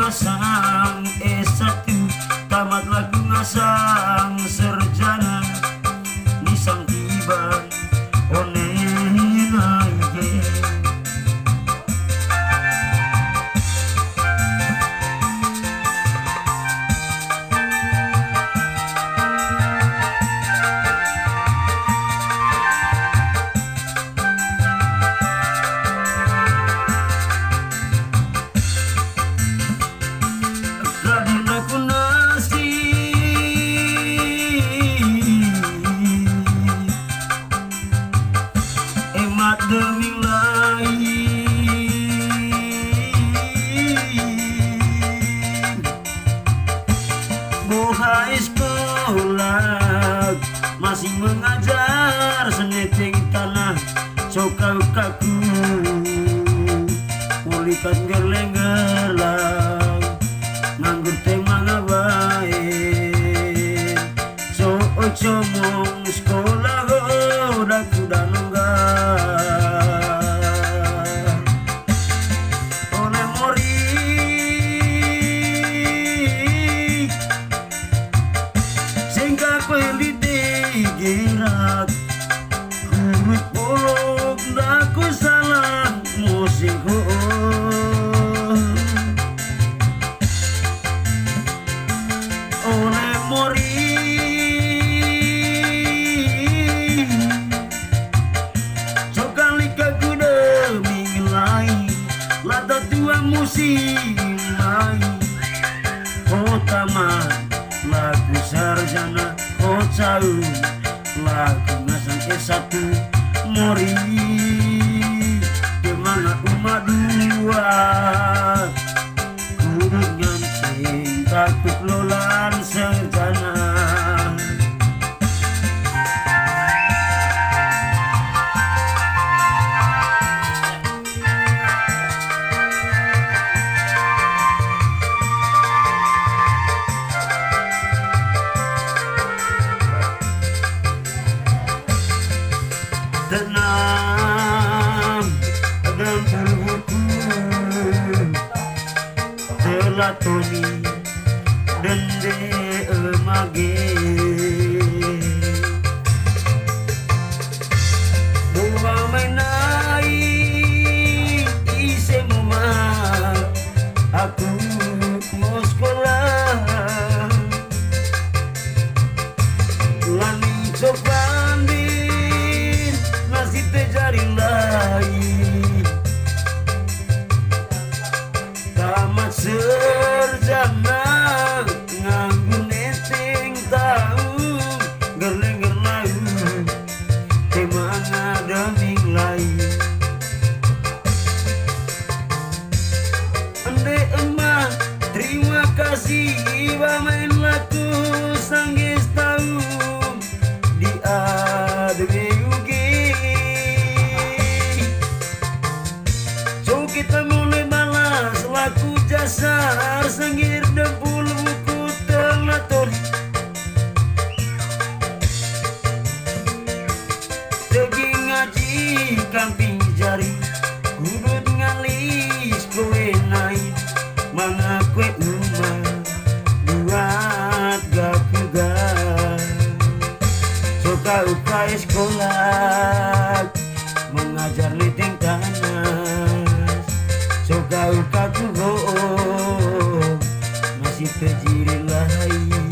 Ngasang S1 tamat lagu ngasang serjana nisang tiba oneng aja demi lain bohai sekolah masih mengajar seneteng tanah cokau kaku ulikan gerleng-gerlang nganggur temang abain so ocomong sekolah udah kuda nunggal gerak huruf bolong daku salah musik oleh mori cokali kaku demi lain lata tua musim lain taman lagu sarjana jauh lagu ngasang S1 mori kemana umat dua kurut nyancing takut lolan serjana tenang dan berhukum telah toni dende emage buah mainai ise mama aku mau sekolah lani coba jari lain tamat serjana nganggu neteng tahu gerleng-gerlang temang ada ming lain ande emah terima kasih iba main laku sanggis tahu di ademe kita mulai balas laku jasar sanggir debul buku telator degi ngaji kamping jari gudut ngalis kowe naik mana kue umah buat gakuga suka ukai sekolah mengajar leteng tanah kau kaku masih terjiri lain